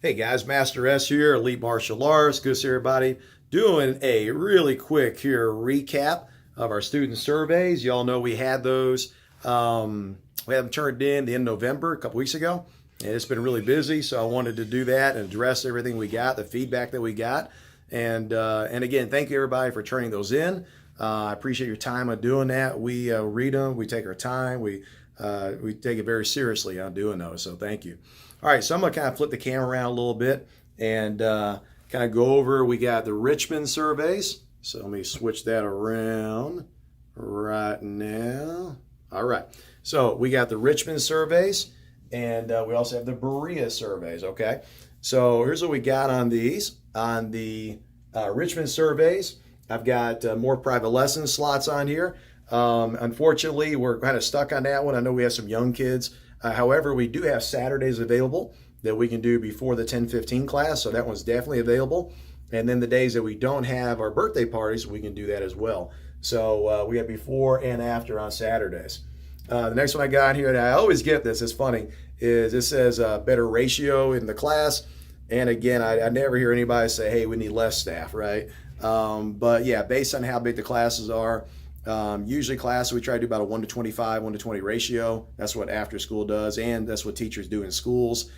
Hey guys, Master S here, Elite Martial Arts. Good to see everybody. Doing a really quick here recap of our student surveys. Y'all know we had those. We had them turned in the end of November, a couple weeks ago, and it's been really busy. So I wanted to do that and address everything we got, the feedback that we got, and again, thank you everybody for turning those in. I appreciate your time on doing that. We read them, we take our time, we take it very seriously on doing those. So thank you. All right, so I'm going to kind of flip the camera around a little bit and kind of go over. We got the Richmond surveys. So let me switch that around right now. All right, so we got the Richmond surveys, and we also have the Berea surveys, okay? So here's what we got on these. On the Richmond surveys, I've got more private lesson slots on here. Unfortunately, we're kind of stuck on that one. I know we have some young kids. However, we do have Saturdays available that we can do before the 10:15 class, so that one's definitely available. And then the days that we don't have our birthday parties, we can do that as well. So we have before and after on Saturdays. The next one I got here, and I always get this, it's funny, is it says better ratio in the class. And again, I never hear anybody say, hey, we need less staff, right? But yeah, based on how big the classes are, usually classes we try to do about a 1:25, 1:20 ratio. That's what after school does, and that's what teachers do in schools,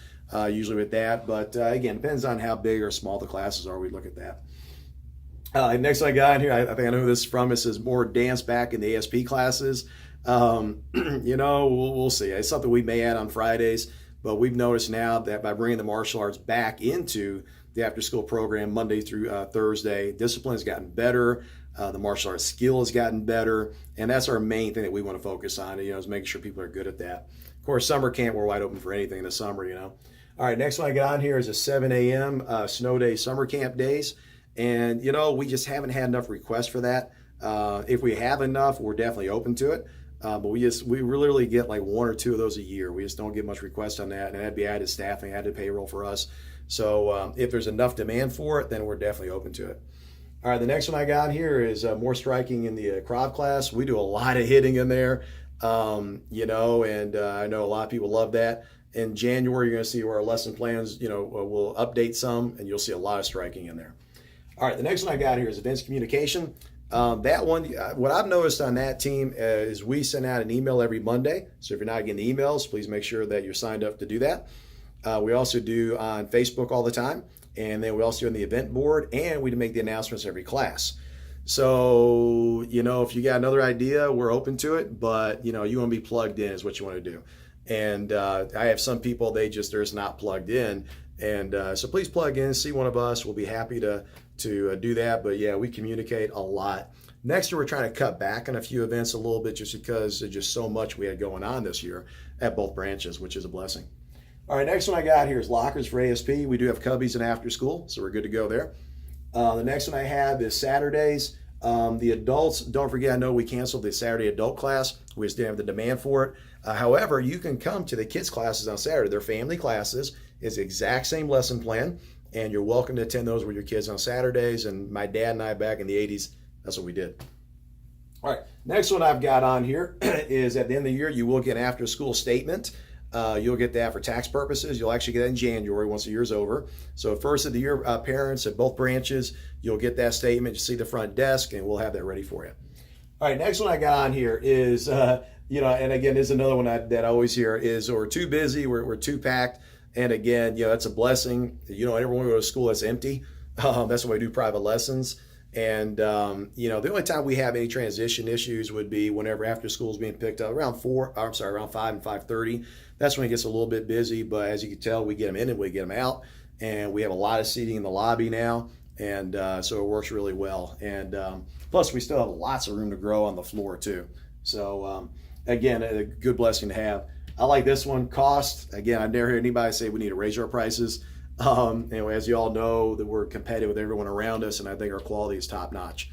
usually with that. But again, depends on how big or small the classes are. We look at that. Next I got here, I think I know who this is from. It says more dance back in the ASP classes. We'll see. It's something we may add on Fridays, but we've noticed now that by bringing the martial arts back into the after school program Monday through Thursday, discipline has gotten better. The martial arts skill has gotten better, and that's our main thing that we want to focus on, is making sure people are good at that. Of course, summer camp, we're wide open for anything in the summer, All right, next one I got on here is a 7 a.m. Snow day summer camp days, and, we just haven't had enough requests for that. If we have enough, we're definitely open to it, but we literally get like one or two of those a year. We just don't get much request on that, and that'd be added staffing, added payroll for us. So if there's enough demand for it, then we're definitely open to it. All right, the next one I got here is more striking in the Krav class. We do a lot of hitting in there, and I know a lot of people love that. In January, you're going to see where our lesson plans, we'll update some, and you'll see a lot of striking in there. All right, the next one I got here is events communication. That one, what I've noticed on that team is we send out an email every Monday. So if you're not getting the emails, please make sure that you're signed up to do that. We also do on Facebook all the time. And then we also do on the event board, and we make the announcements every class. So, if you got another idea, we're open to it, but, you want to be plugged in is what you want to do. And I have some people, they're just not plugged in. And so please plug in, see one of us. We'll be happy to do that. But yeah, we communicate a lot. Next year, we're trying to cut back on a few events a little bit just because there's just so much we had going on this year at both branches, which is a blessing. All right, next one I got here is lockers for ASP. We do have cubbies and after school, so we're good to go there. The next one I have is Saturdays. The adults, don't forget, I know we canceled the Saturday adult class. We just didn't have the demand for it. However, you can come to the kids' classes on Saturday. They're family classes. It's the exact same lesson plan, and you're welcome to attend those with your kids on Saturdays. And my dad and I back in the 80s, that's what we did. All right, next one I've got on here is at the end of the year, you will get an after-school statement. You'll get that for tax purposes. You'll actually get that in January once the year's over. So first of the year, parents at both branches, you'll get that statement. You see the front desk, and we'll have that ready for you. All right, next one I got on here is, and again, this is another one that I always hear is, we're too busy, we're too packed. And again, that's a blessing. Everyone go to school that's empty. That's why we do private lessons. And, the only time we have any transition issues would be whenever after school is being picked up around 5 and 5:30. That's when it gets a little bit busy. But as you can tell, we get them in and we get them out. And we have a lot of seating in the lobby now. And so it works really well. And plus, we still have lots of room to grow on the floor, too. So, again, a good blessing to have. I like this one, cost. Again, I've never heard anybody say we need to raise our prices. Anyway, as you all know, that we're competitive with everyone around us, and I think our quality is top notch.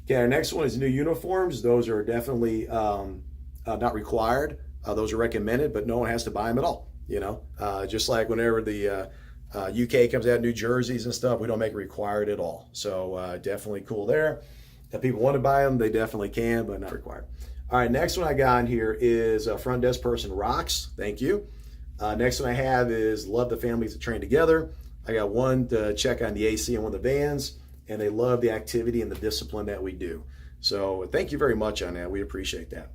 Okay, our next one is new uniforms. Those are definitely not required. Those are recommended, but no one has to buy them at all. Just like whenever the UK comes out, new jerseys and stuff, we don't make it required at all. So definitely cool there. If people want to buy them, they definitely can, but not required. All right, next one I got on here is a front desk person rocks. Thank you. Next one I have is love the families that train together. I got one to check on the AC on one of the vans, and they love the activity and the discipline that we do. So thank you very much on that. We appreciate that.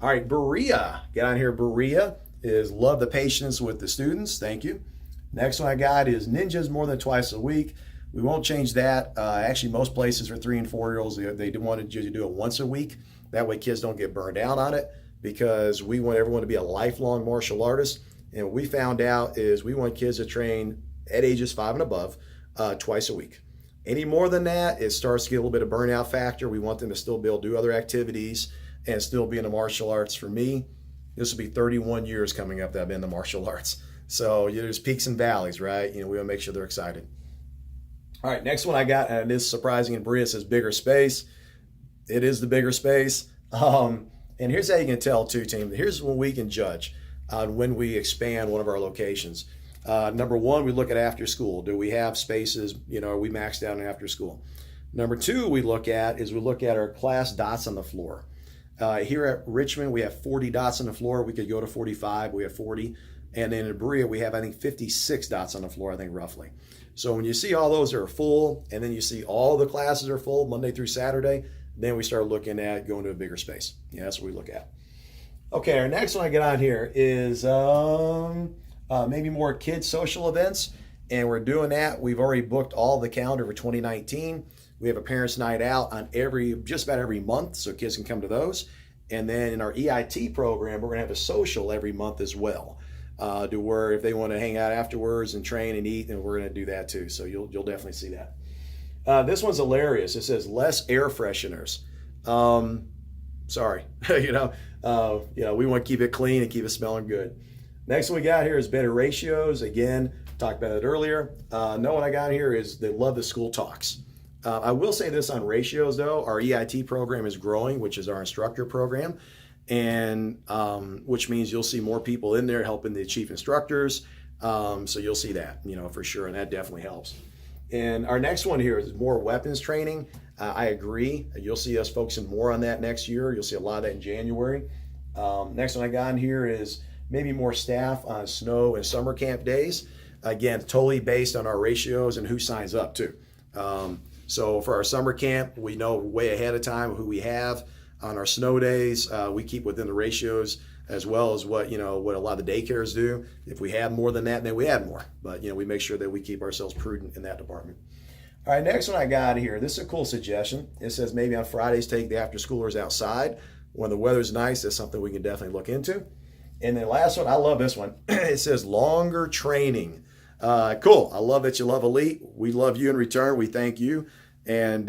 All right, Berea. Get on here. Berea is love the patience with the students. Thank you. Next one I got is Ninjas more than twice a week. We won't change that. Actually, most places for 3 and 4-year-olds, they wanted you to do it once a week. That way kids don't get burned out on it, because we want everyone to be a lifelong martial artist. And what we found out is we want kids to train at ages 5 and above twice a week. Any more than that, it starts to get a little bit of burnout factor. We want them to still be able to do other activities and still be in the martial arts. For me, this will be 31 years coming up that I've been in the martial arts. So there's peaks and valleys, right? We want to make sure they're excited. All right, next one I got, and it is surprising in Berea, says bigger space. It is the bigger space. And here's how you can tell too, team. Here's when we can judge when we expand one of our locations. Number one, we look at after school. Do we have spaces, are we maxed out in after school? Number two, we look at our class dots on the floor. Here at Richmond, we have 40 dots on the floor. We could go to 45, we have 40. And then in Berea, we have, I think, 56 dots on the floor, I think, roughly. So when you see all those are full, and then you see all the classes are full Monday through Saturday, then we start looking at going to a bigger space. Yeah, that's what we look at. Okay, our next one I get on here is maybe more kids social events, and we're doing that. We've already booked all the calendar for 2019. We have a parents' night out on just about every month, so kids can come to those. And then in our EIT program, we're going to have a social every month as well. To where if they want to hang out afterwards and train and eat, then we're going to do that too. So you'll definitely see that. This one's hilarious. It says less air fresheners. Sorry, we want to keep it clean and keep it smelling good. Next one we got here is better ratios. Again, talked about it earlier. No one I got here is they love the school talks. I will say this on ratios though. Our EIT program is growing, which is our instructor program. And which means you'll see more people in there helping the chief instructors. So you'll see that, for sure, and that definitely helps. And our next one here is more weapons training. I agree. You'll see us focusing more on that next year. You'll see a lot of that in January. Next one I got in here is maybe more staff on snow and summer camp days. Again, totally based on our ratios and who signs up too. So for our summer camp, we know way ahead of time who we have. On our snow days, we keep within the ratios as well as what a lot of the daycares do. If we have more than that, then we add more. But we make sure that we keep ourselves prudent in that department. All right, next one I got here. This is a cool suggestion. It says maybe on Fridays take the after schoolers outside when the weather's nice. That's something we can definitely look into. And then last one, I love this one. It says longer training. Cool. I love that you love Elite. We love you in return. We thank you. And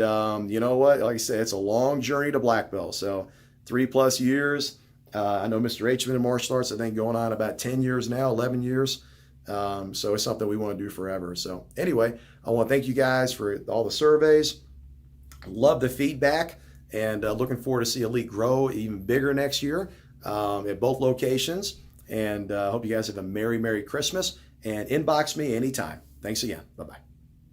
you know what? Like I said, it's a long journey to black belt. So 3+ years. I know Mr. H been in martial arts, I think going on about 10 years now, 11 years. So it's something we want to do forever. So anyway, I want to thank you guys for all the surveys. Love the feedback, and looking forward to see Elite grow even bigger next year at both locations. And hope you guys have a Merry Christmas, and inbox me anytime. Thanks again. Bye-bye.